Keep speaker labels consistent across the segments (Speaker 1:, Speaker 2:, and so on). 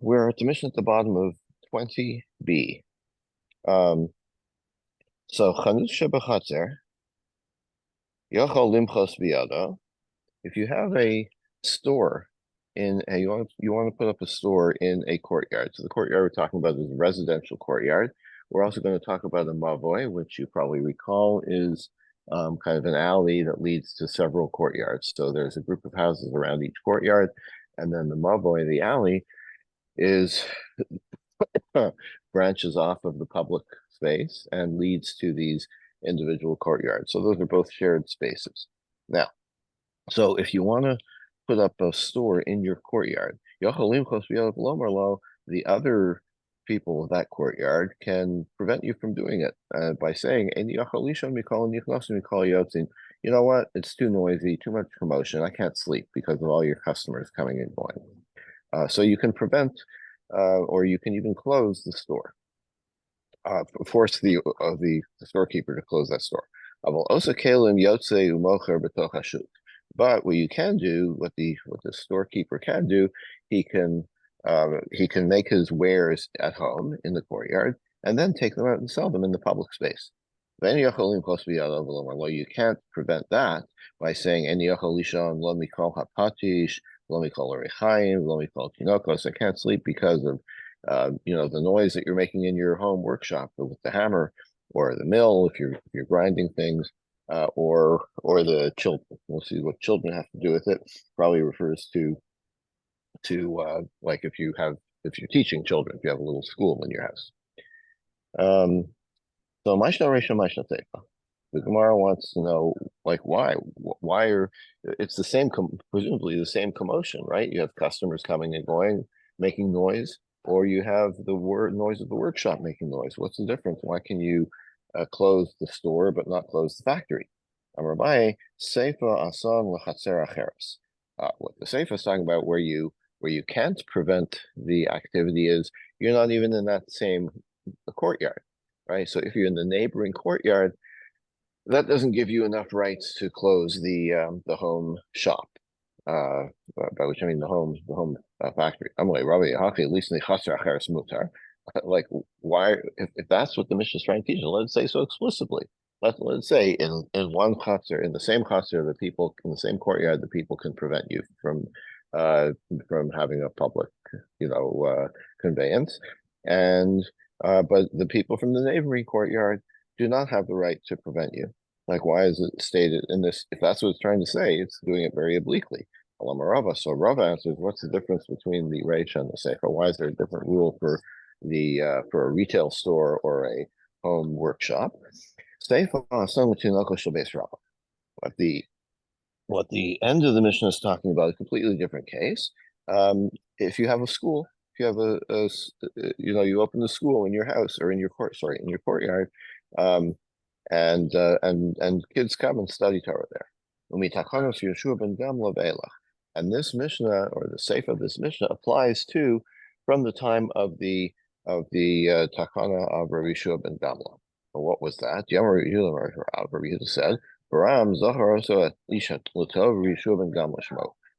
Speaker 1: we're at the mission at the bottom of 20b. Um, so chanut shebachatzer yochol limchos biyado. If you have a store you want to put up a store in a courtyard. So the courtyard we're talking about is a residential courtyard. We're also going to talk about a mavoi, which you probably recall is kind of an alley that leads to several courtyards. So there's a group of houses around each courtyard, and then the mavoi, the alley, is branches off of the public space and leads to these individual courtyards. So those are both shared spaces. Now, so if you want to put up a store in your courtyard, the other people of that courtyard can prevent you from doing it by saying, you know what, it's too noisy, too much commotion, I can't sleep because of all your customers coming and going. So you can prevent or you can even close the store, force the storekeeper to close that store. But what you can do, what the storekeeper can do, he can make his wares at home in the courtyard and then take them out and sell them in the public space. You can't prevent that by saying I can't sleep because of the noise that you're making in your home workshop with the hammer or the mill if you're grinding things, or the children. We'll see what children have to do with it. Probably refers to like if you're teaching children, if you have a little school in your house. So Maishna Resha Maishna Teifa. The Gemara wants to know, like, why are it's the same presumably the same commotion, right? You have customers coming and going, making noise, or you have the noise of the workshop making noise. What's the difference? Why can you close the store but not close the factory? Amrabai Seifa Asan L'Chatzer Acheres. What the Seifa is talking about, where you can't prevent the activity, is you're not even in that same courtyard, right? So if you're in the neighboring courtyard, that doesn't give you enough rights to close the home shop, by which I mean the home factory. I'm like, Rabbi, at least in the chaser acheres mutar. Like, why? If that's what the Mishnah is trying to teach, let it say so explicitly. Let's say in one chaser, in the same chaser, the people in the same courtyard, the people can prevent you from having a public, conveyance, and but the people from the neighboring courtyard do not have the right to prevent you. Like, why is it stated in this? If that's what it's trying to say, it's doing it very obliquely. So Rava answers, what's the difference between the Reish and the Sefer? Why is there a different rule for for a retail store or a home workshop? Sefer what the end of the Mishnah is talking about is a completely different case. If you have a school, if you have you open the school in your house or in your courtyard, and kids come and study Torah there. And this Mishnah, or the Sefer of this Mishnah, applies to from the time of the Takana of Rabbi Yeshua ben Gamla. Well, what was that? Rabbi Yehuda said,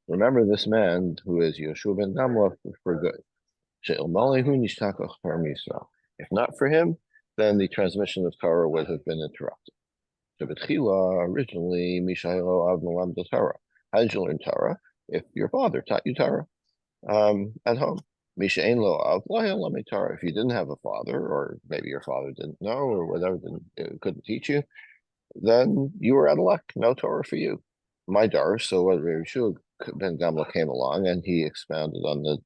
Speaker 1: remember this man who is Yeshua ben Gamla for good. If not for him, then the transmission of Torah would have been interrupted. Originally, how did you learn Torah? If your father taught you Torah at home. If you didn't have a father, or maybe your father didn't know, or whatever, couldn't teach you, then you were out of luck. No Torah for you. My dar. So what Yeshua ben Gamla came along and he expounded on the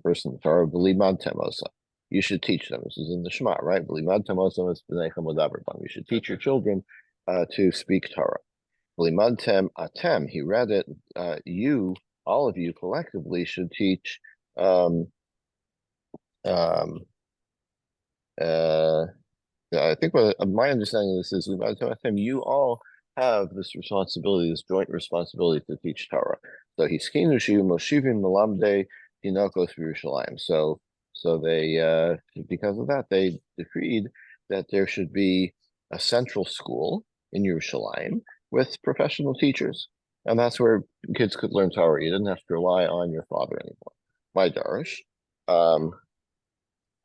Speaker 1: person of Torah. V'limad temosa. You should teach them. This is in the Shema, right? V'limad temosa is b'nechem l'davar. You should teach your children to speak Torah. V'limad tem atem. He read it. You, all of you collectively, should teach. I think my understanding of this is by the time you all have this responsibility, this joint responsibility to teach Torah. So hiskinu shiu moshivim melamdei tinokos v'Yerushalayim. So they because of that they decreed that there should be a central school in Yerushalayim with professional teachers, and that's where kids could learn Torah. You didn't have to rely on your father anymore. My darish. Um,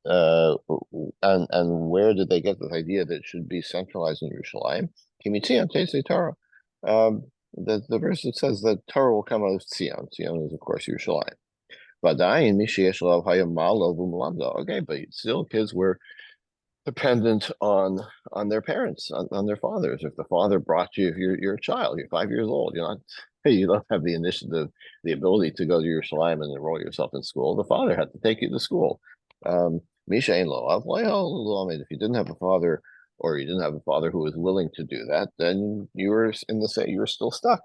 Speaker 1: and where did they get this idea that it should be centralized in Yerushalayim? Kimitzion Teisei Torah. The verse that says that Torah will come out of Tzion. Tzion is, of course, Yerushalayim. Vadayin Misheyesh Lav Hayam Malo V'Mulamdo. Okay, but still, kids were dependent on their parents, on their fathers. If the father brought you, if you're a child, you're 5 years old, you're not you don't have the initiative, the ability to go to Yerushalayim and enroll yourself in school. The father had to take you to school. Misha ain't lo av if you didn't have a father, or you didn't have a father who was willing to do that, then you were in the same, you were still stuck.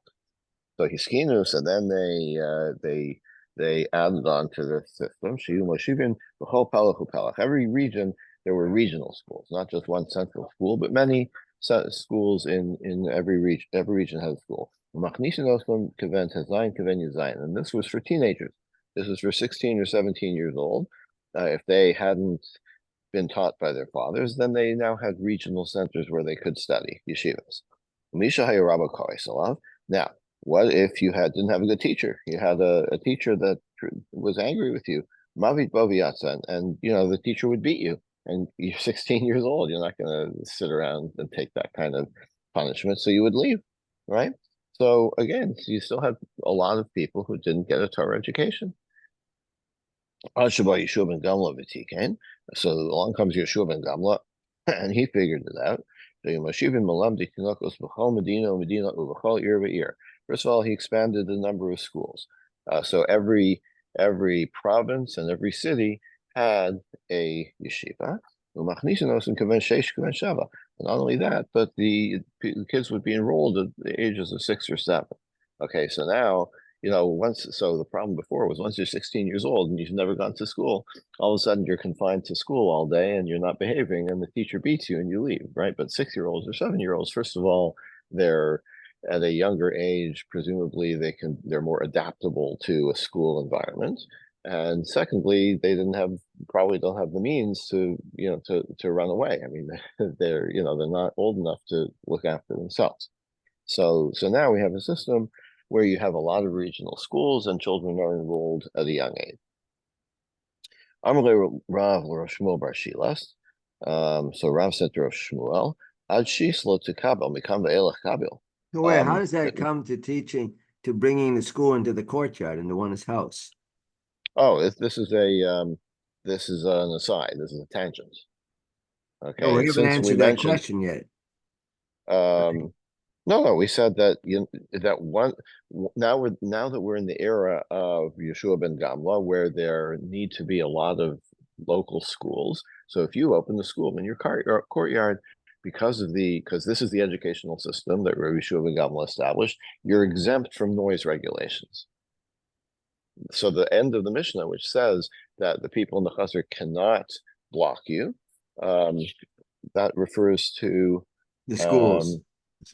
Speaker 1: So Hiskinus, and then they added on to the system. The whole Pelach. Every region there were regional schools, not just one central school, but many schools in every region. Every region had a school. And this was for teenagers. This was for 16 or 17 years old. If they hadn't been taught by their fathers, then they now had regional centers where they could study, yeshivas. Now, what if you didn't have a good teacher? You had a teacher that was angry with you, Mavit Boviatsa, and the teacher would beat you, and you're 16 years old. You're not going to sit around and take that kind of punishment, so you would leave, right? So again, you still have a lot of people who didn't get a Torah education. So along comes Yeshua ben Gamla, and he figured it out. First of all, he expanded the number of schools. So every province and every city had a yeshiva. And not only that, but the kids would be enrolled at the ages of 6 or 7. Okay, so now so the problem before was once you're 16 years old and you've never gone to school, all of a sudden you're confined to school all day and you're not behaving and the teacher beats you and you leave, right? But 6-year-olds or 7-year-olds, first of all, they're at a younger age, presumably they're more adaptable to a school environment. And secondly, they probably don't have the means to run away. I mean, they're not old enough to look after themselves. So now we have a system where you have a lot of regional schools and children are enrolled at a young age. Amalei Rav Shmuel Bar Shilas. So Rav said to Rav Shmuel, Ad Shislo to Kabel, Mikam Ve'elach Kabel.
Speaker 2: No way, how does that come to teaching, to bringing the school into the courtyard, into one's house?
Speaker 1: Oh, this is an aside. This is a tangent. Okay,
Speaker 2: no, we haven't answered that question yet.
Speaker 1: No, we said that that one now that we're in the era of Yeshua ben Gamla, where there need to be a lot of local schools. So if you open the school in your courtyard, because this is the educational system that Rabbi Yeshua ben Gamla established, you're exempt from noise regulations. So the end of the Mishnah, which says that the people in the Chazar cannot block you, that refers to
Speaker 2: the schools.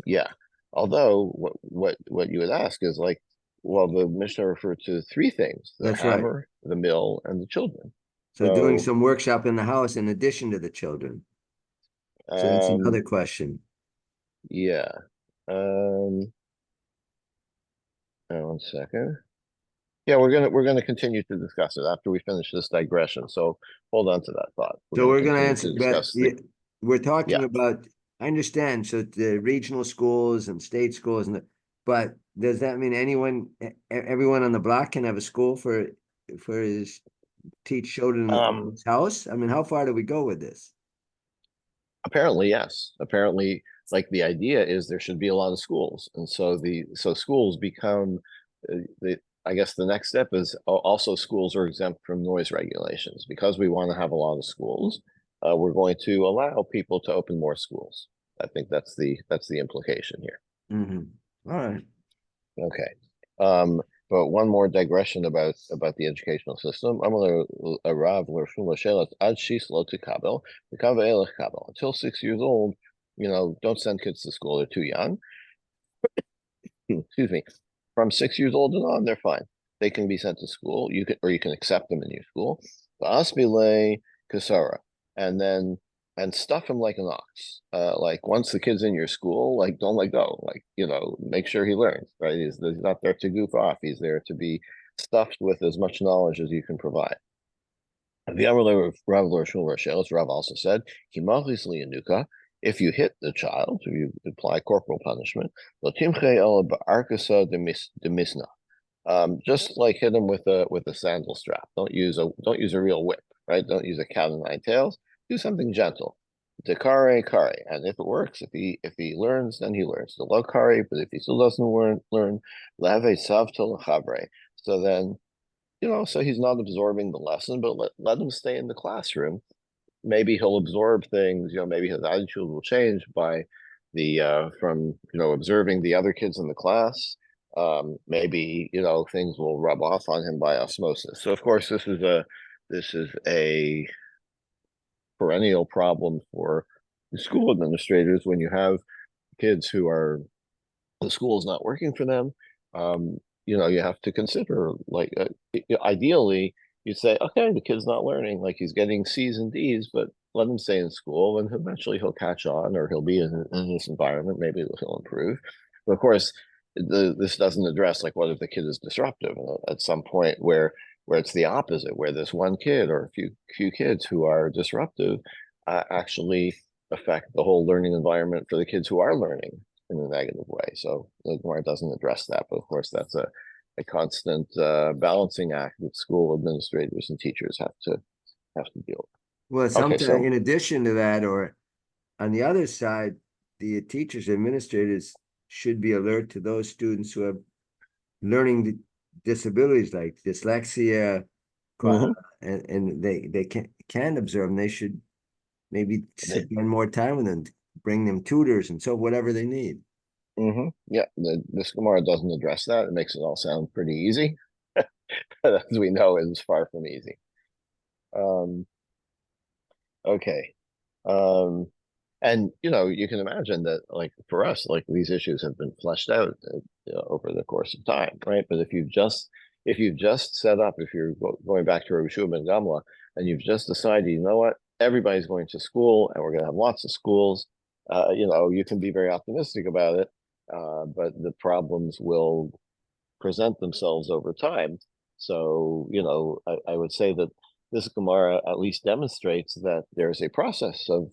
Speaker 1: Yeah. Although what you would ask is like, well, the Mishnah referred to 3 things: the
Speaker 2: That's
Speaker 1: hammer,
Speaker 2: right.
Speaker 1: the mill, and the children.
Speaker 2: So doing some workshop in the house in addition to the children. So that's another question.
Speaker 1: Yeah. 1 second. Yeah, we're gonna continue to discuss it after we finish this digression. So hold on to that thought.
Speaker 2: We're gonna answer, but we're talking about. I understand. So the regional schools and state schools, but does that mean everyone on the block can have a school for his teach children in his house? I mean, how far do we go with this?
Speaker 1: Apparently, yes. Apparently, like the idea is there should be a lot of schools, and so schools become I guess the next step is also schools are exempt from noise regulations because we want to have a lot of schools. We're going to allow people to open more schools. I think that's the implication here.
Speaker 2: All right.
Speaker 1: Okay. But one more digression about the educational system. I'm going to arrive until 6 years old. Don't send kids to school; they're too young. Excuse me. From 6 years old and on, they're fine. They can be sent to school. You can accept them in your school. Asmile kasara, and stuff him like an ox. Like once the kid's in your school, like don't let go. Like make sure he learns. Right? He's not there to goof off. He's there to be stuffed with as much knowledge as you can provide. Rav also said, if you hit the child, if you apply corporal punishment, just like hit him with a sandal strap. Don't use a real whip, right? Don't use a cat o' nine tails. Do something gentle. Dekare kare, and if it works, if he learns, then he learns. The lo kare, but if he still doesn't learn, leve savto lechavre. So then, so he's not absorbing the lesson, but let him stay in the classroom. Maybe he'll absorb things. Maybe his attitude will change by the from observing the other kids in the class. Maybe things will rub off on him by osmosis. So of course, this is a perennial problem for school administrators when you have kids who are the school is not working for them. You have to consider, like, ideally you say, okay, the kid's not learning, like he's getting C's and D's, but let him stay in school and eventually he'll catch on, or he'll be in this environment, maybe he'll improve. But of course, this doesn't address, like, what if the kid is disruptive at some point where it's the opposite, where this one kid or a few kids who are disruptive actually affect the whole learning environment for the kids who are learning in a negative way. So the Gemara doesn't address that, but of course that's a constant balancing act that school administrators and teachers have to deal
Speaker 2: Well,
Speaker 1: with. Okay,
Speaker 2: sometimes
Speaker 1: so
Speaker 2: in addition to that, or on the other side, the teachers, administrators should be alert to those students who have learning disabilities like dyslexia,
Speaker 1: mhm,
Speaker 2: and they can observe, and they should maybe
Speaker 1: they,
Speaker 2: spend more time with them, bring them tutors and so whatever they need.
Speaker 1: yeah, this Gemara doesn't address that. It makes it all sound pretty easy, as we know, it's far from easy. Um, okay. Um, and you can imagine that, like, for us, like, these issues have been fleshed out over the course of time, right? But if you've just set up, if you're going back to Rabbi Shua ben Gamla, and you've just decided, what, everybody's going to school, and we're going to have lots of schools, you can be very optimistic about it, but the problems will present themselves over time. So, I would say that this Gemara at least demonstrates that there's a process of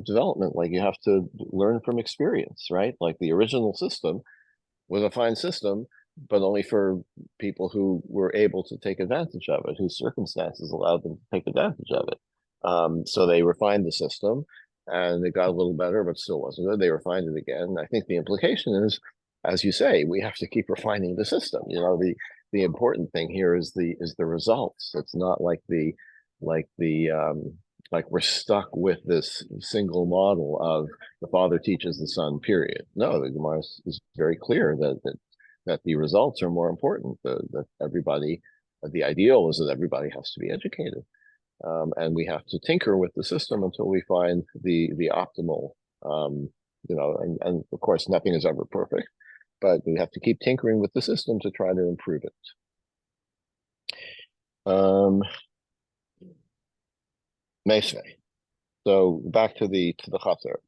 Speaker 1: development. Like, you have to learn from experience, right? Like, the original system was a fine system, but only for people who were able to take advantage of it, whose circumstances allowed them to take advantage of it. So they refined the system and it got a little better, but still wasn't good. They refined it again. I think the implication is, as you say, we have to keep refining the system. The important thing here is the results. It's not like the like we're stuck with this single model of the father teaches the son, period. No, the Gemara is very clear that the results are more important. That everybody, the ideal is that everybody has to be educated, and we have to tinker with the system until we find the optimal. And of course, nothing is ever perfect, but we have to keep tinkering with the system to try to improve it. Meisvei. So back to the chater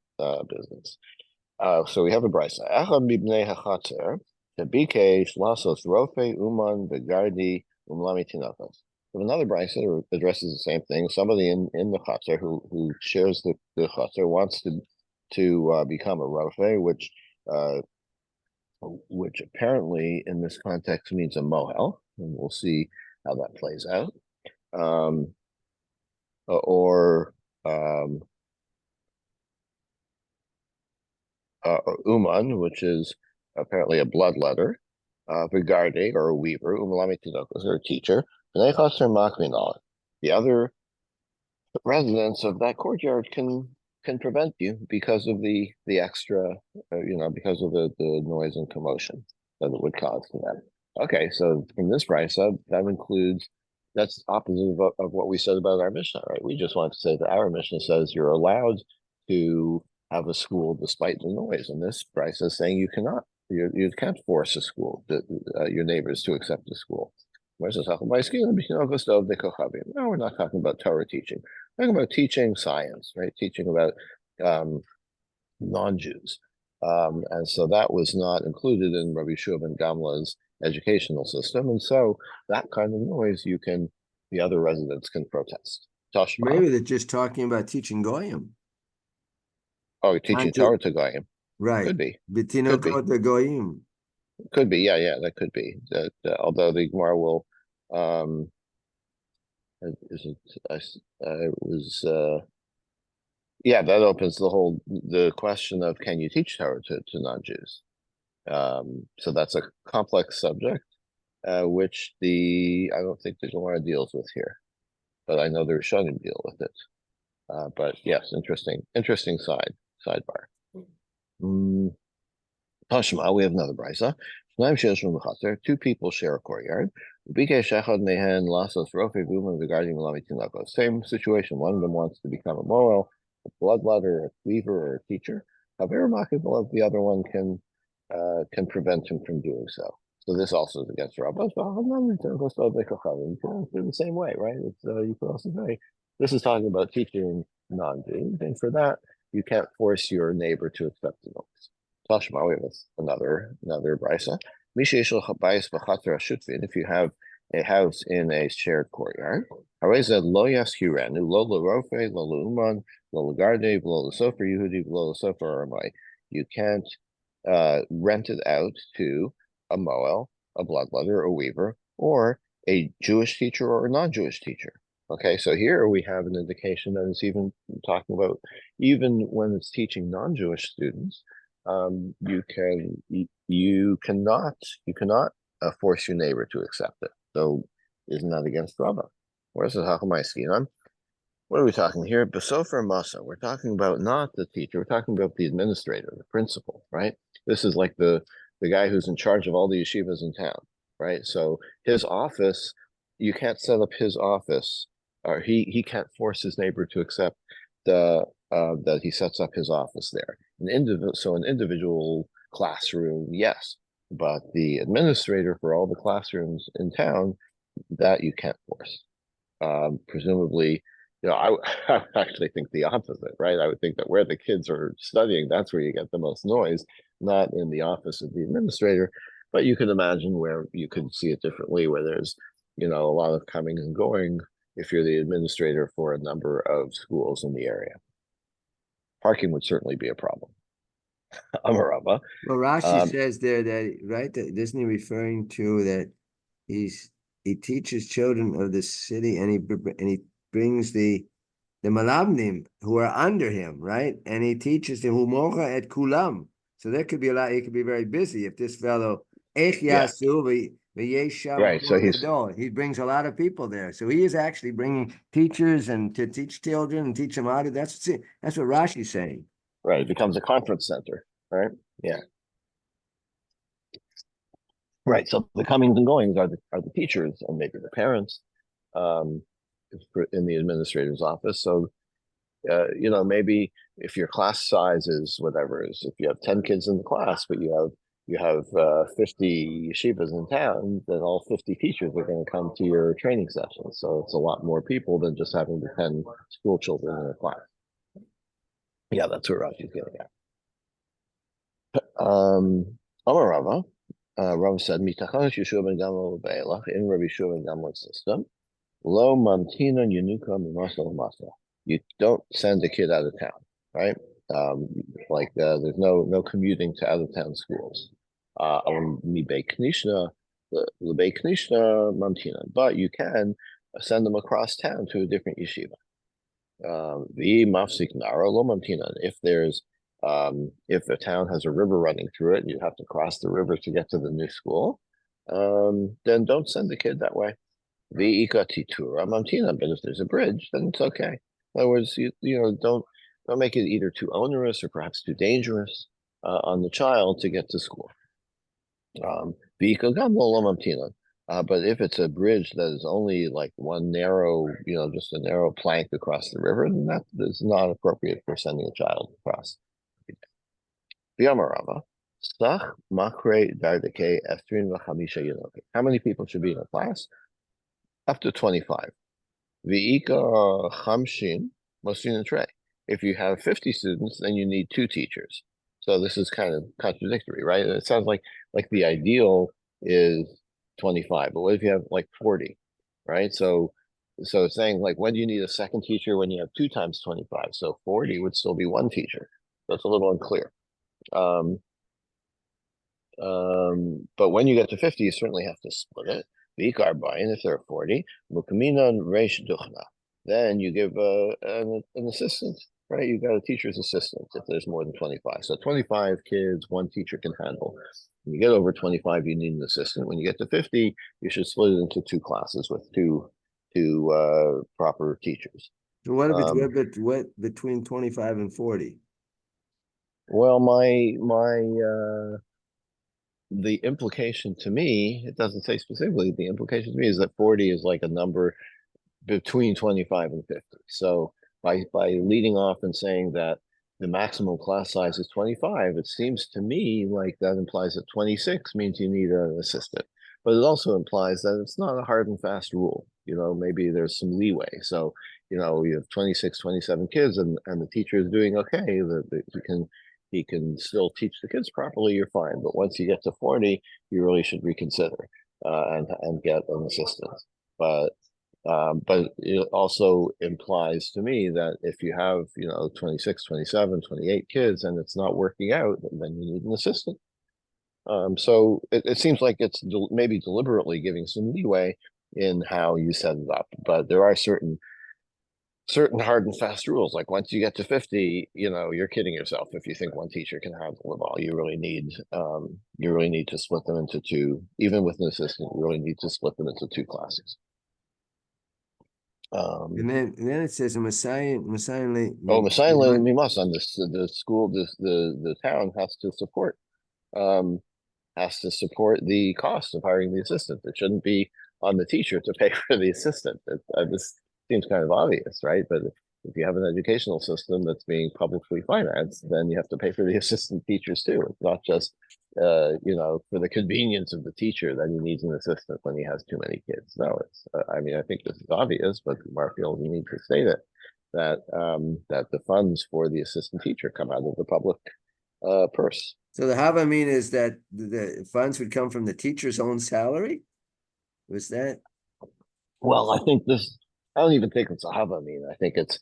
Speaker 1: business. So we have a brisa. Echad mibnei hachater tebikesh lasos rofe uman begardi umlami tinachos. So another brisa addresses the same thing. Somebody in the chater who shares the chater wants to become a rofe, which apparently in this context means a mohel, and we'll see how that plays out. Or uman, which is apparently a bloodletter, Vigarde, or a weaver, umalami tidokos, or a teacher, the other residents of that courtyard can prevent you because of the extra, because of the noise and commotion that it would cause to them. Okay, so from this price up, that's opposite of what we said about our Mishnah, right? We just want to say that our Mishnah says you're allowed to have a school despite the noise, and this price is saying you cannot. You can't force a school, your neighbors, to accept a school. Where's the talking about? No, we're not talking about Torah teaching. We're talking about teaching science, right? Teaching about non-Jews. And so that was not included in Rabbi Shua ben Gamla's educational system. And so that kind of noise you can the other residents can protest. Tashma.
Speaker 2: Maybe they're just talking about teaching goyim.
Speaker 1: Oh,
Speaker 2: Not
Speaker 1: teaching
Speaker 2: just,
Speaker 1: Torah to Goyim.
Speaker 2: right.
Speaker 1: Could be. Could be.
Speaker 2: B'tinokot goyim.
Speaker 1: Could be. Yeah, yeah, that could be. Although the Gemara will, is it? It was. Yeah, that opens the question of can you teach Torah to non-Jews? So that's a complex subject, which I don't think the Gemara deals with here, but I know the Rishonim deal with it. But yes, interesting sidebar. Mm, Tashma, we have another brisa. Two people share a courtyard. Same situation. One of them wants to become a moel, a bloodletter, a cleaver, or a teacher. The other one can prevent him from doing so. So this also is against Rabbah. In the same way, right? You can also say this is talking about teaching non-Jews, and for that you can't force your neighbor to accept the noise. Tashma, we have another brisa. If you have a house in a shared courtyard, you can't rent it out to a moel, a bloodletter, a weaver, or a Jewish teacher or a non-Jewish teacher. Okay, so here we have an indication that it's even talking about even when it's teaching non-Jewish students, you cannot force your neighbor to accept it. So isn't that against Rava? Where's the Hakamaiskinan? What are we talking here? Besofer Masa. We're talking about not the teacher. We're talking about the administrator, the principal, right? This is like the guy who's in charge of all the yeshivas in town, right? So his office, you can't set up his office, or he can't force his neighbor to accept that he sets up his office there. An individual classroom, yes, but the administrator for all the classrooms in town, that you can't force. Presumably, I actually think the opposite, right? I would think that where the kids are studying, that's where you get the most noise, not in the office of the administrator. But you could imagine where you could see it differently, where there's, a lot of coming and going if you're the administrator for a number of schools in the area. Parking would certainly be a problem. Amarava.
Speaker 2: Well, Rashi says there that, right, that isn't he referring to that he teaches children of the city and he brings the malabnim who are under him, right? And he teaches them humocha et kulam. So there could be a lot. He could be very busy if this fellow
Speaker 1: Yeah. Right. So
Speaker 2: he brings a lot of people there. So he is actually bringing teachers and to teach children and teach them how to. That's what Rashi's saying.
Speaker 1: Right. It becomes a conference center, right? Yeah. Right. So the comings and goings are the teachers and maybe the parents in the administrator's office. So maybe if your class size is whatever is, if you have 10 kids in the class, but you have 50 yeshivas in town, then all 50 teachers are going to come to your training sessions. So it's a lot more people than just having the 10 school children in a class. Yeah, that's what Rashi's getting at. Amarava. Rav said, "Mitachon Yeshua ben Gamliel be'elach in Rabbi Yeshua ben Gamliel's system, lo mamtina yenuka mimasal masa. You don't send a kid out of town, right? There's no commuting to out of town schools. Mibei knishna mamtina, but you can send them across town to a different yeshiva. The mafsik nara lo mamtina. If a town has a river running through it and you have to cross the river to get to the new school, then don't send the kid that way. V'ika titura mamtina, but if there's a bridge, then it's okay. In other words, don't make it either too onerous or perhaps too dangerous on the child to get to school. V'ika gam lo mamtina. But if it's a bridge that is only like one narrow, just a narrow plank across the river, then that is not appropriate for sending a child across. V'amarava, stach makre dardeke estrin v'chamisha yinoke. How many people should be in a class? Up to 25. V'ika chamshin mosin tray. If you have 50 students, then you need 2 teachers. So this is kind of contradictory, right? It sounds like the ideal is 25, but what if you have like 40, right? So So it's saying like, when do you need a second teacher when you have 2 times 25? So 40 would still be one teacher. That's a little unclear. Um, but when you get to 50, you certainly have to split it. Vikar buying if there are 40, Mukamina Reish Duchna. Then you give an assistant, right? You got a teacher's assistant if there's more than 25. So 25 kids, one teacher can handle. When you get over 25, you need an assistant. When you get to 50, you should split it into two classes with two proper teachers.
Speaker 2: So what between 25 and 40?
Speaker 1: Well, my the implication to me, it doesn't say specifically, the implication to me is that 40 is like a number between 25 and 50. So by leading off and saying that the maximum class size is 25, it seems to me like that implies that 26 means you need an assistant. But it also implies that it's not a hard and fast rule. Maybe there's some leeway. So, you have 26, 27 kids and the teacher is doing okay, that he can still teach the kids properly, you're fine. But once you get to 40, you really should reconsider and get an assistant. But it also implies to me that if you have, 26, 27, 28 kids and it's not working out, then you need an assistant. So it seems like it's maybe deliberately giving some leeway in how you set it up. But there are certain hard and fast rules. Like once you get to 50, you're kidding yourself if you think one teacher can handle it all. You really need to split them into two. Even with an assistant, you really need to split them into two classes.
Speaker 2: And then it says a Messiah
Speaker 1: Messiah Mimas on this, the school, the town um, has to support the cost of hiring the assistant. It shouldn't be on the teacher to pay for the assistant. This seems kind of obvious, right? But if you have an educational system that's being publicly financed, then you have to pay for the assistant teachers too. It's not just for the convenience of the teacher that he needs an assistant when he has too many kids. No, I mean, I think this is obvious, but Marfield needs to state it that the funds for the assistant teacher come out of the public purse.
Speaker 2: So the Hava is that the funds would come from the teacher's own salary? Was that?
Speaker 1: Well, I don't even think it's a Hava. I think it's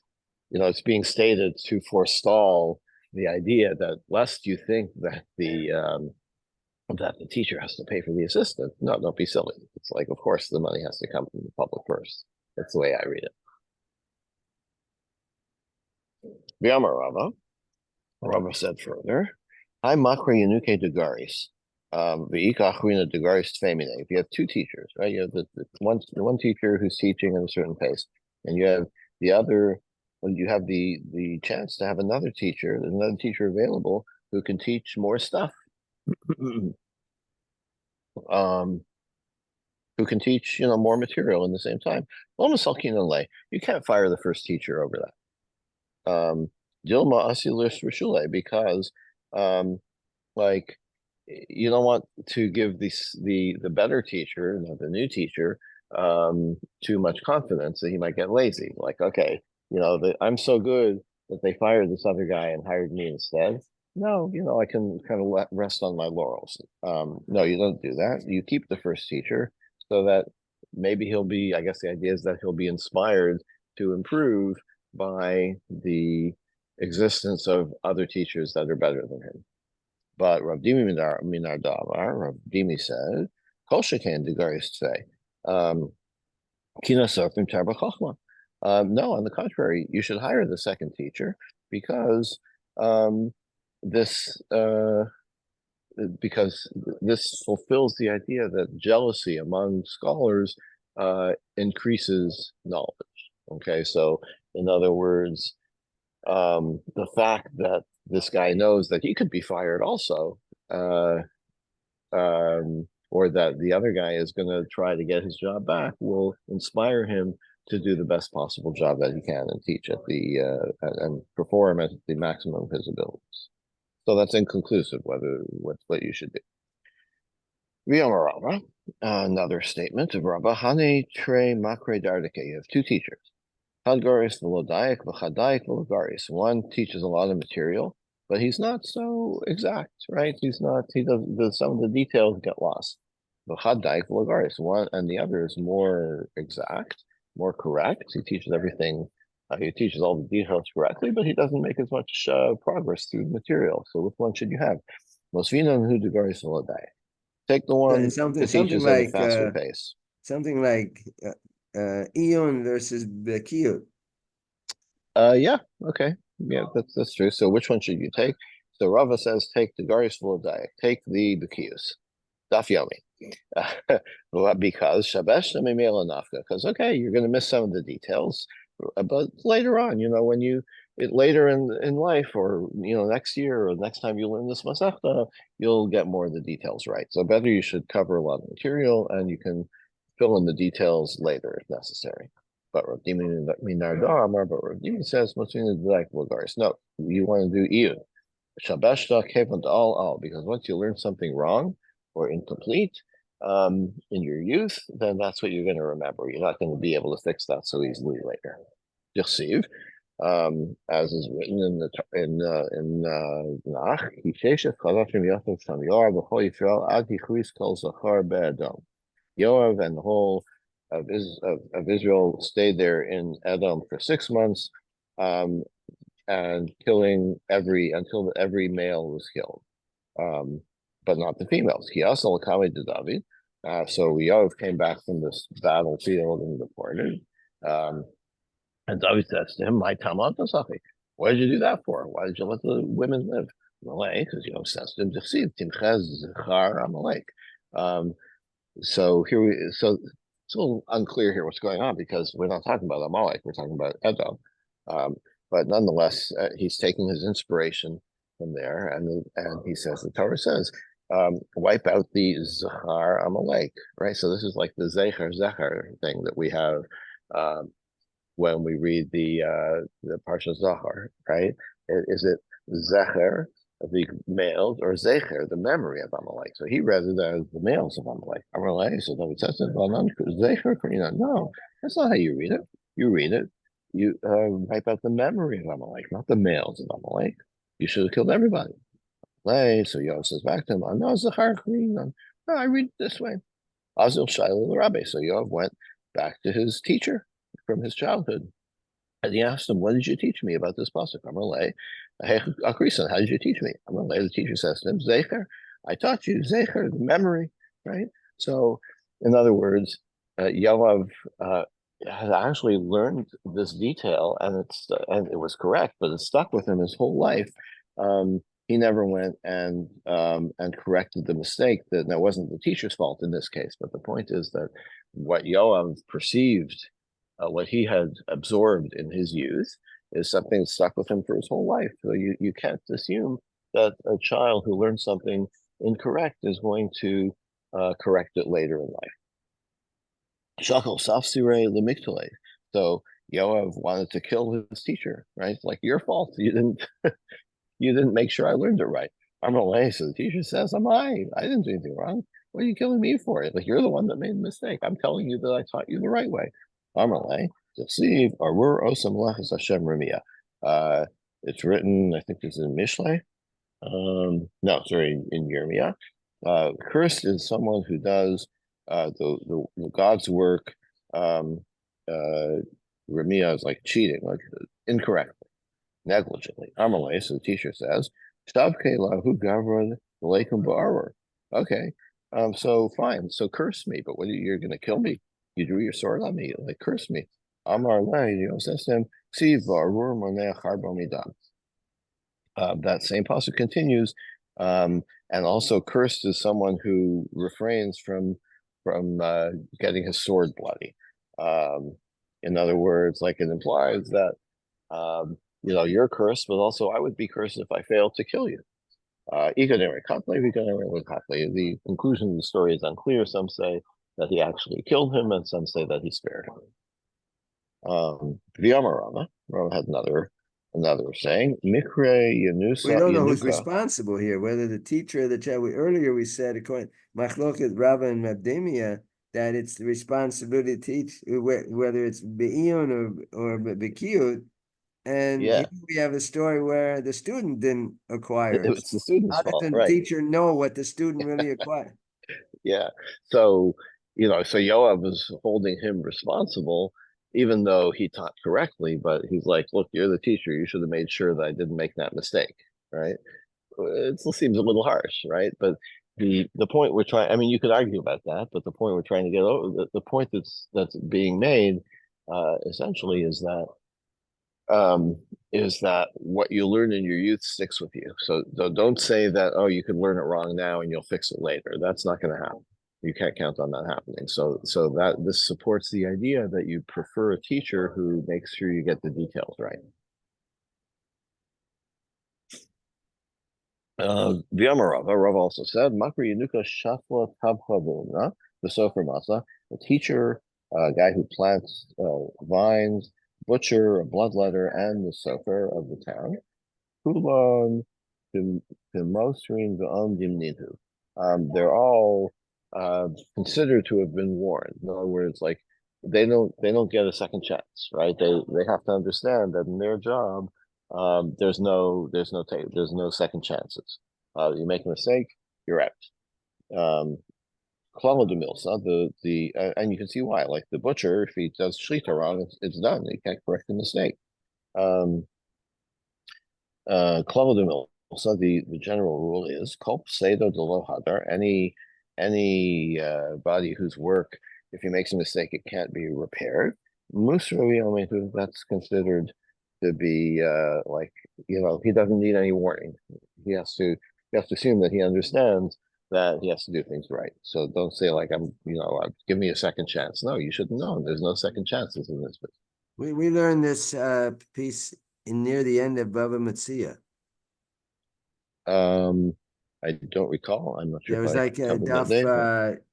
Speaker 1: being stated to forestall the idea that lest you think that the teacher has to pay for the assistant. No, don't be silly. It's like, of course, the money has to come from the public purse. That's the way I read it. V'amar Rava said further, "Hi makra yanuke degaris, v'ika achrina degaris tfemine." If you have two teachers, right? You have the one teacher who's teaching at a certain pace, and you have the other. Well, you have the chance to have another teacher. There's another teacher available who can teach more stuff. um, who can teach more material in the same time. Almost you can't fire the first teacher over that. Dilma asilis rishule, because like you don't want to give the better teacher, the new teacher, too much confidence that he might get lazy. Like, okay, I'm so good that they fired this other guy and hired me instead. No, I can kind of rest on my laurels. No, you don't do that. You keep the first teacher so that maybe I guess the idea is that he'll be inspired to improve by the existence of other teachers that are better than him. But Rav Dimi Minar Davar, Rav Dimi said, Kol Sheken Degaris Tfei, Kina Sofim Tarba Chochma. No, on the contrary, you should hire the second teacher because this fulfills the idea that jealousy among scholars increases knowledge. Okay, so in other words, the fact that this guy knows that he could be fired also, or that the other guy is going to try to get his job back, will inspire him to do the best possible job that he can and teach and perform at the maximum of his abilities. So that's inconclusive what you should do. Rava, another statement of Rabba, Hane tre makre dardike. You have two teachers. Hadgaris v'lodaik v'chadaik v'logaris. One teaches a lot of material, but he's not so exact, right? He does some of the details get lost. V'chadaik v'logaris. One and the other is more exact. more correct. He teaches everything. He teaches all the details correctly, but he doesn't make as much progress through the material. So which one should you have? Mosfina and Hudigaris Holiday. Take the one
Speaker 2: Something,
Speaker 1: that teaches at a faster pace.
Speaker 2: something like Eon versus Bekiyut.
Speaker 1: Yeah, okay. Yeah, that's true. So which one should you take? So Rava says take the Garis Volodaic, take the Bekiyus. Daf Yomi. Because Shabesh Nafka. Because okay, you're gonna miss some of the details. But later on, when later in life, or next year, or next time you learn this Masechta, you'll get more of the details right. So better you should cover a lot of material, and you can fill in the details later if necessary. But Rav Dimi Minarda Amar, but Rav Dimi says, no, you want to do Iyun. Shabashta kevant all, because once you learn something wrong or incomplete in your youth, then that's what you're going to remember. You're not going to be able to fix that so easily later. Yachsiv, as is written in Nach, Yisheshet Chadashim Yosef Sham Yoav B'chol Yisrael Ad Yichris Kol Zachar Be'Edom. Yoav and the whole of Israel stayed there in Edom for 6 months, and killing until every male was killed, but not the females. He also accompanied to David. So Yoav came back from this battlefield and deported. And David says to him, "My Tamad Nasachi, what did you do that for? Why did you let the women live?" Amalek, because Yoav says to him, "Timchez Zechar Amalek." So it's a little unclear here what's going on, because we're not talking about Amalek, we're talking about Edom. But nonetheless, he's taking his inspiration from there, and he says, the Torah says, wipe out the Zachar Amalek, right? So this is like the Zecher thing that we have when we read the Parsha Zachar, right? Is it Zecher, the males, or Zecher, the memory of Amalek? So he read it as the males of Amalek. Amalek, so David says, Zecher, no, that's not how you read it. You read it, you wipe out the memory of Amalek, not the males of Amalek. You should have killed everybody. So Yoav says back to him, no, Zachar, no, I read it this way. Azil Shaila the Rabbi. So Yoav went back to his teacher from his childhood. And he asked him, what did you teach me about this pasuk? Amalei, Akrisan, how did you teach me? Amalei, the teacher says to him, Zecher, I taught you Zecher, the memory, right? So, in other words, Yoav had actually learned this detail, and it was correct, but it stuck with him his whole life. He never went and corrected the mistake. That wasn't the teacher's fault in this case, but the point is that what Yoav perceived, what he had absorbed in his youth, is something that stuck with him for his whole life. So you can't assume that a child who learns something incorrect is going to correct it later in life. Shakal Safsire Lemiktale. So Yoav wanted to kill his teacher, right? It's like your fault. You didn't make sure I learned it right. Amalei, so the teacher says, I didn't do anything wrong. What are you killing me for? Like, you're the one that made the mistake. I'm telling you that I taught you the right way. Amalei, Deceive, Arur Osam Lachas Hashem Remia. It's written, I think it's in Mishlei. No, sorry, in Yirmiyah. Cursed is someone who does the God's work. Remia is like cheating, like incorrectly, negligently. Amalei, so the teacher says, Shavke lahu gavran leikum ba'arur. Okay, so fine. So curse me, but you're going to kill me? You drew your sword on me, like curse me. Amar lei, says to him, Ksiv ba'arur moneh harba midan. That same pasuk continues, and also cursed is someone who refrains from getting his sword bloody. In other words, like it implies that you're cursed, but also I would be cursed if I failed to kill you. The conclusion of the story is unclear. Some say that he actually killed him, and some say that he spared him. Rama had another saying, Mikre Yanusa.
Speaker 2: We don't know who's responsible here, whether the teacher or the child. Earlier we said, according Machloket Rava and Mabdemia, that it's the responsibility to teach, whether it's Be'ion or Be'kiyut. And here we have a story where the student didn't acquire it.
Speaker 1: It's the student's fault,
Speaker 2: How does the teacher know what the student really acquired?
Speaker 1: Yeah. So Yoav was holding him responsible, even though he taught correctly, but he's like, look, you're the teacher. You should have made sure that I didn't make that mistake, right? It still seems a little harsh, right? But the point we're trying, I mean, you could argue about that, but the point we're trying to get over, the point that's being made, essentially um, is that what you learn in your youth sticks with you. So don't say that, oh, you can learn it wrong now and you'll fix it later. That's not going to happen. You can't count on that happening. So that this supports the idea that you prefer a teacher who makes sure you get the details right. The Rav also said, Makri Yanuka Shafla Tabchavuna, the Sofer Masa, a teacher, a guy who plants vines, butcher, a bloodletter, and the Sofer of the town. Kulon, Pimosrin, V'om Dimnitu. They're all considered to have been warned. In other words, like they don't get a second chance, right? They have to understand that in their job, there's no second chances. You make a mistake, you're out. Um, and you can see why. Like the butcher, if he does shlicha wrong, it's done. He can't correct the mistake. Um, so the general rule is kol pseudo de lo hadar. Any body whose work, if he makes a mistake, it can't be repaired. Musravi, that's considered to be like, he doesn't need any warning. He has to you have to assume that he understands that he has to do things right. So don't say like give me a second chance. No, you shouldn't know. There's no second chances in this business.
Speaker 2: We learned this piece in near the end of Bava Metzia.
Speaker 1: Um, I don't recall. I'm not sure
Speaker 2: There
Speaker 1: if
Speaker 2: was
Speaker 1: I
Speaker 2: like a
Speaker 1: covered that
Speaker 2: daf
Speaker 1: day, but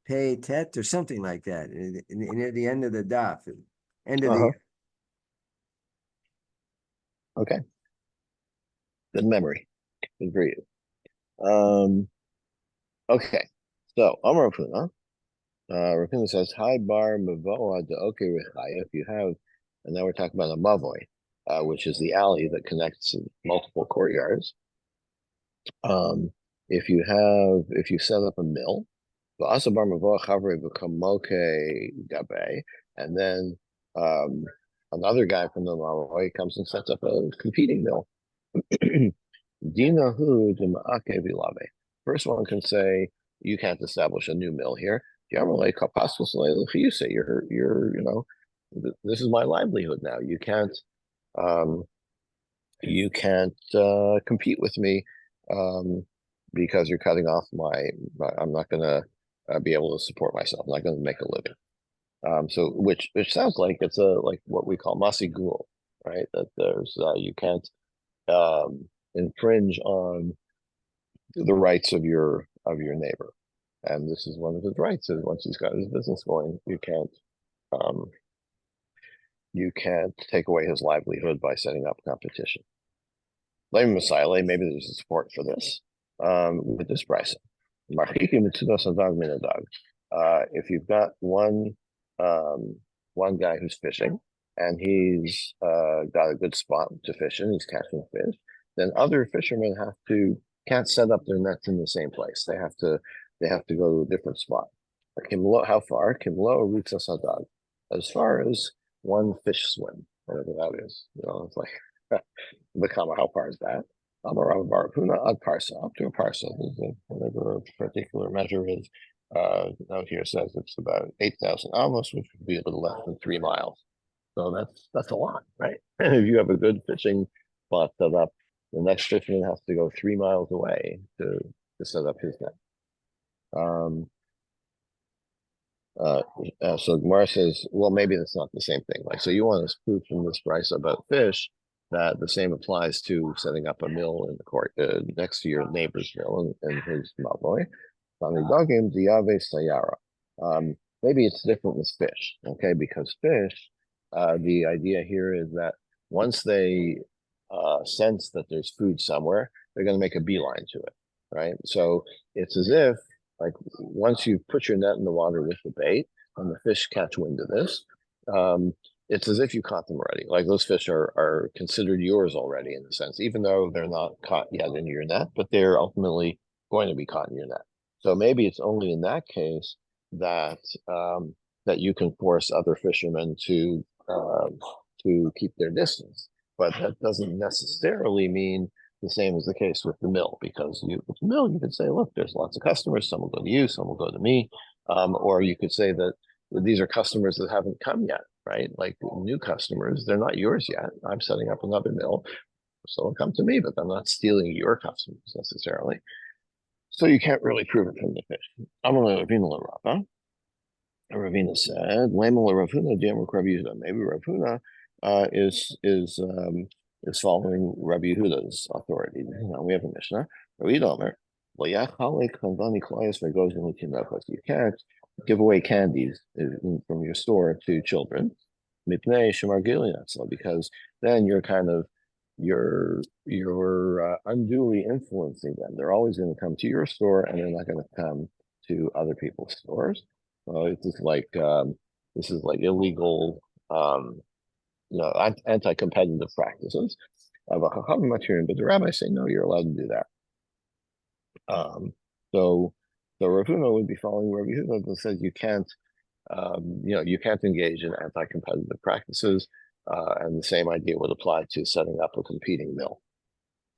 Speaker 2: pay tet or something like that near the end of the daf, end of the.
Speaker 1: uh-huh. Okay. Good memory. Good for you. Okay. So Amar Rafuna. Rafuna says, Hi bar mavoa de oke rechaya. If you have, and now we're talking about a mavoi, which is the alley that connects multiple courtyards. If you set up a mill, the asabar mavoa chavre become moke gabe, and then another guy from the mavoi comes and sets up a competing mill. Dinahu Dimake Vilave. First one can say, you can't establish a new mill here. You say this is my livelihood now. Um, you can't compete with me because you're cutting off I'm not gonna be able to support myself. I'm not gonna make a living. So which sounds like it's like what we call masigul, right? That there's you can't um, infringe on the rights of your neighbor, and this is one of his rights. Is once he's got his business going, um, you can't take away his livelihood by setting up competition. Maybe there's support for this with this pricing. If you've got one guy who's fishing and he's got a good spot to fish in, he's catching fish, then other fishermen can't set up their nets in the same place. They have to go to a different spot. How far? As far as one fish swim, whatever that is. It's like the comma, how far is that? Ad parsa, up to a parsa, whatever a particular measure is. Out here says it's about 8,000 amos, which would be a little less than 3 miles. So that's a lot, right? If you have a good fishing spot set up, the next fisherman has to go 3 miles away to set up his net. Um, so Gemara says, well, maybe that's not the same thing. Like, so you want to prove from this price about fish that the same applies to setting up a mill in the court next to your neighbor's mill and his mavoy. Maybe it's different with fish, okay? Because fish, the idea here is that once they sense that there's food somewhere, they're going to make a beeline to it, right? So it's as if, like, once you put your net in the water with the bait and the fish catch wind of this, it's as if you caught them already. Like those fish are considered yours already in a sense, even though they're not caught yet in your net, but they're ultimately going to be caught in your net. So maybe it's only in that case that that you can force other fishermen to keep their distance. But that doesn't necessarily mean the same is the case with the mill, because with the mill, you could say, look, there's lots of customers. Some will go to you, some will go to me. Or you could say that these are customers that haven't come yet, right? Like new customers, they're not yours yet. I'm setting up another mill. So they'll come to me, but I'm not stealing your customers necessarily. So you can't really prove it from the fish. I'm going to Ravina Rava. Ravina said, Lamela Ravuna, Rabbi Yehuda. Maybe Ravuna is following Rabbi Yehuda's authority. We have a Mishnah. Rabbi Yehuda, you can't give away candies from your store to children, because then you're unduly influencing them. They're always going to come to your store, and they're not going to come to other people's stores. This is like illegal, anti-competitive practices of a chacham material. But the rabbis say no, you're allowed to do that. So Rav Huna would be following Rabbi Yehuda that says you can't engage in anti-competitive practices, and the same idea would apply to setting up a competing mill.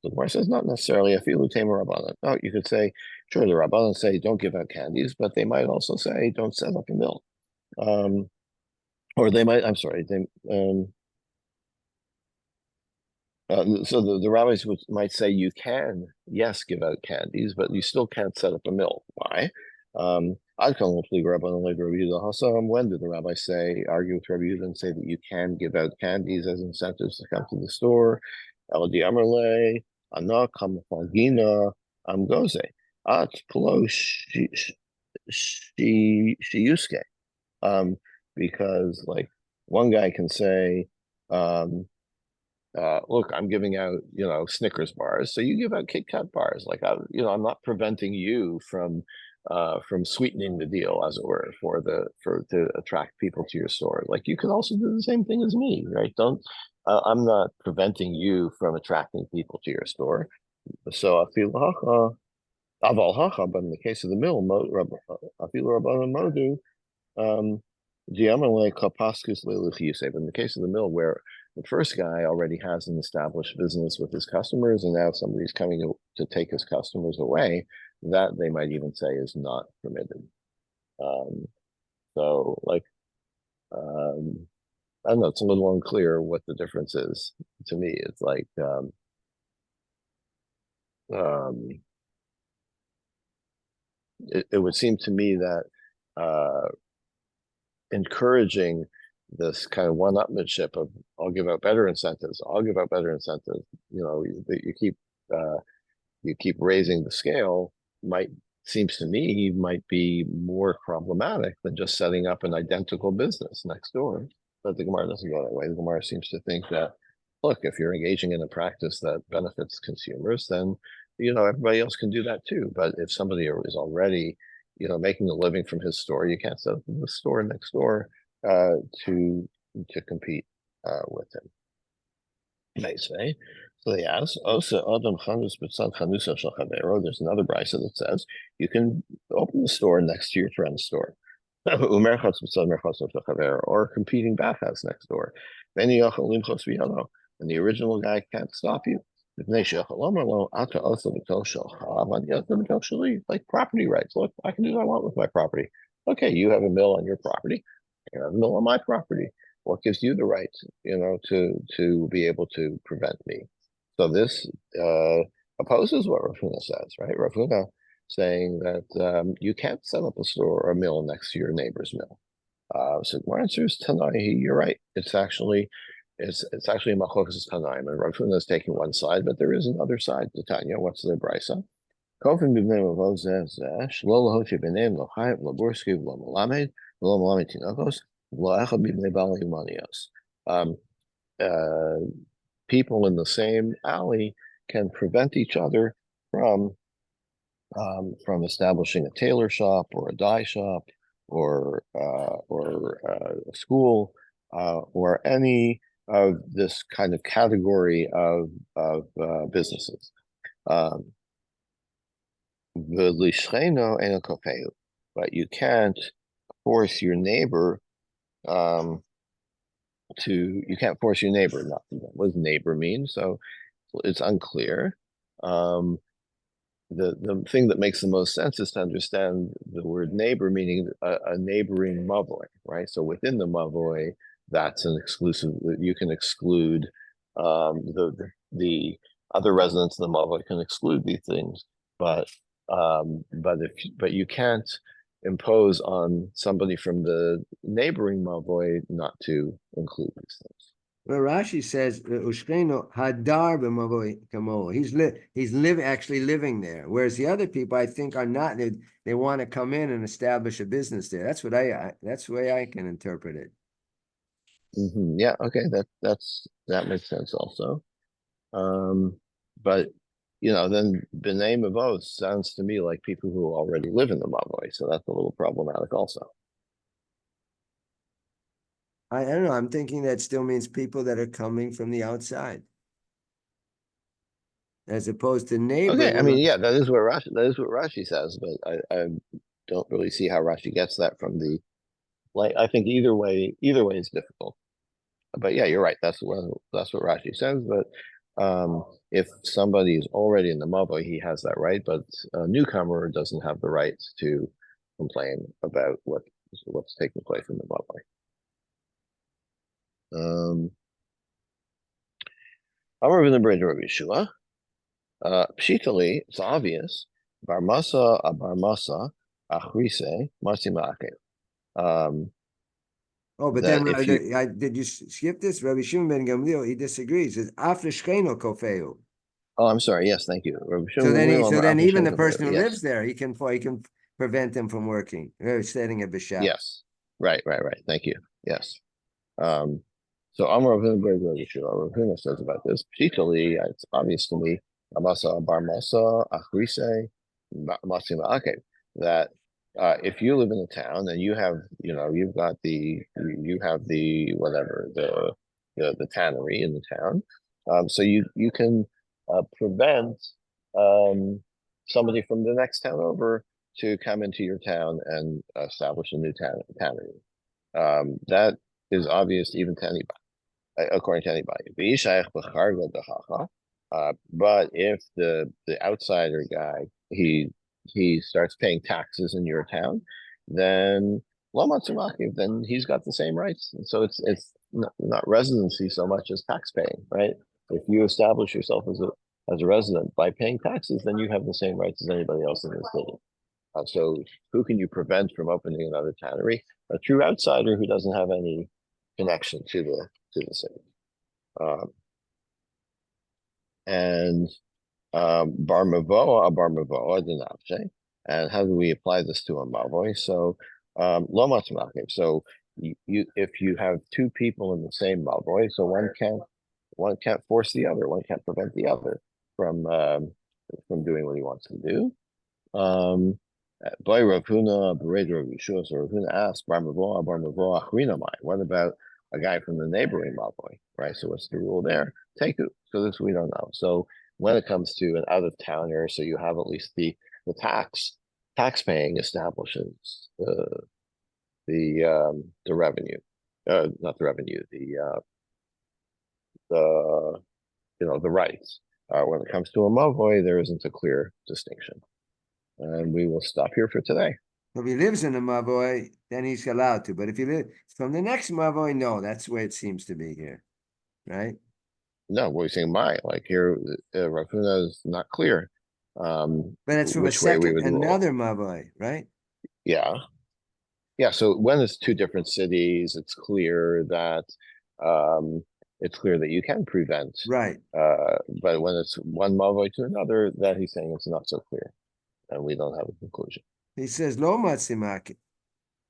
Speaker 1: So the Gemara says not necessarily a filu tamer rabbanan. No, you could say, sure, the rabbanan say don't give out candies, but they might also say don't set up a mill. Or they might, I'm sorry, so the rabbis might say you can, yes, give out candies, but you still can't set up a mill. Why? When did the rabbi argue with Rabbi Yehuda and say that you can give out candies as incentives to come to the store? Because like one guy can say, look, I'm giving out, Snickers bars. So you give out Kit Kat bars. Like I'm not preventing you from sweetening the deal, as it were, to attract people to your store. Like you could also do the same thing as me, right? I'm not preventing you from attracting people to your store. So I feel aval hacha, but in the case of the mill, I feel rabbanan modu. But in the case of the mill, where the first guy already has an established business with his customers, and now somebody's coming to take his customers away, that they might even say is not permitted. So, I don't know, it's a little unclear what the difference is. To me, it's like, it would seem to me that encouraging this kind of one-upmanship of I'll give out better incentives. You keep raising the scale seems to me might be more problematic than just setting up an identical business next door. But the Gemara doesn't go that way. The Gemara seems to think that, look, if you're engaging in a practice that benefits consumers, then everybody else can do that too. But if somebody is already making a living from his store, you can't set up the store next door to compete with him. They say. So they ask, Osa Adam Chanus B'tzad Chanusa Shel Chavero. There's another brisa that says you can open the store next to your friend's store. Umerchatz B'tzad Merchatz Shel Chavero, or competing bathhouse next door. And the original guy can't stop you. Like property rights. Look, I can do what I want with my property. Okay, you have a mill on your property. You have a mill on my property. What gives you the right, to be able to prevent me? So this opposes what Rav Huna says, right? Rav Huna saying that you can't set up a store or a mill next to your neighbor's mill. So my answer is Tanai. You're right. It's actually a machlokas Tanaim, and Rav Huna is taking one side, but there is another side to Tanya. What's the brisa? People in the same alley can prevent each other from establishing a tailor shop or a dye shop or a school or any of this kind of category of businesses. But you can't force your neighbor um, you can't force your neighbor not to. What does neighbor mean? So it's unclear. Um, the thing that makes the most sense is to understand the word neighbor meaning a neighboring mavoi, right? So within the mavoi, that's an exclusive. You can exclude the other residents of the mavoi can exclude these things, but you can't impose on somebody from the neighboring mavoi not to include these things.
Speaker 2: Well, Rashi says, "Ushkeno hadar b'mavoi kamo." He's actually living there, whereas the other people, I think, are not. They want to come in and establish a business there. That's the way I can interpret it.
Speaker 1: Yeah, okay, that makes sense also. Um, but then B'nai Mavos sounds to me like people who already live in the Mavoi, so that's a little problematic also.
Speaker 2: I don't know. I'm thinking that still means people that are coming from the outside, as opposed to neighbor.
Speaker 1: Okay, I mean, yeah, that is what Rashi says, but I don't really see how Rashi gets that from the like. I think either way is difficult. But yeah, you're right. That's what Rashi says. But if somebody is already in the Mavoi, he has that right. But a newcomer doesn't have the right to complain about what's taking place in the Mavoi. Amar the bridge Rabbi Yeshua. Pshitali, it's obvious. Barmasa abarmasa achrise marsimake.
Speaker 2: Oh, but then
Speaker 1: That if you
Speaker 2: did you skip this? Rabbi Shimon ben Gamliel, he disagrees. It's after shcheno kofeu.
Speaker 1: Oh, I'm sorry. Yes, thank you.
Speaker 2: So then even the person who lives
Speaker 1: Yes,
Speaker 2: there, he can prevent him from working. Setting a bishap.
Speaker 1: yes. Right. Thank you. Yes. Um, so Amar Ravina Bar Ravina says about this. Pshitali, it's obvious to me. Amasa bar masa achrise masima ake. That if you live in a town and you have the whatever the tannery in the town, so you can prevent um, somebody from the next town over to come into your town and establish a new tannery. That is obvious even to anybody, according to anybody. But if the outsider guy he starts paying taxes in your town, then then he's got the same rights. And so it's not residency so much as tax paying, right? If you establish yourself as a resident by paying taxes, then you have the same rights as anybody else in the city. So who can you prevent from opening another tannery? A true outsider who doesn't have any connection to the city. Um, and bar mavoa denavche. And how do we apply this to a mavoi? So lo matmakim. So if you have two people in the same mavoi, so one can't force the other, one can't prevent the other from doing what he wants to do. Um, by Rav Huna, Bered Rav Yeshua, so Rav Huna asked, Bar Mavoa, Achrinamai. What about a guy from the neighboring Mavoi, right? So what's the rule there? Take it. So this we don't know. So when it comes to an out of towner, so you have at least the tax paying establishes the revenue, not the revenue, the rights. When it comes to a Mavoi, there isn't a clear distinction. And we will stop here for today.
Speaker 2: If he lives in a mavoy, then he's allowed to. But if he lives from the next mavoy, no, that's the way it seems to be here, right?
Speaker 1: No, what are you saying? Like here, Rav Huna is not clear
Speaker 2: But it's from
Speaker 1: which way we would rule.
Speaker 2: another mavoy, right?
Speaker 1: Yeah, yeah. So when it's two different cities, it's clear that you can prevent.
Speaker 2: Right.
Speaker 1: But when it's one mavoi to another, that he's saying it's not so clear, and we don't have a conclusion.
Speaker 2: He says lo matzimak.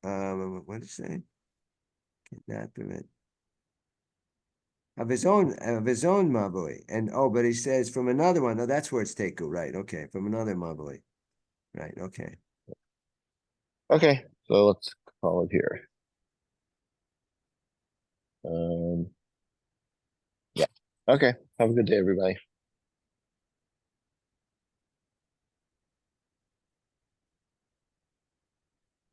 Speaker 2: What did he say? Cannot prevent of his own mavoy. And but he says from another one. No, that's where it's teku, right? Okay, from another mavoy. Right, okay.
Speaker 1: Okay, so let's call it here. Yeah. Okay. Have a good day, everybody.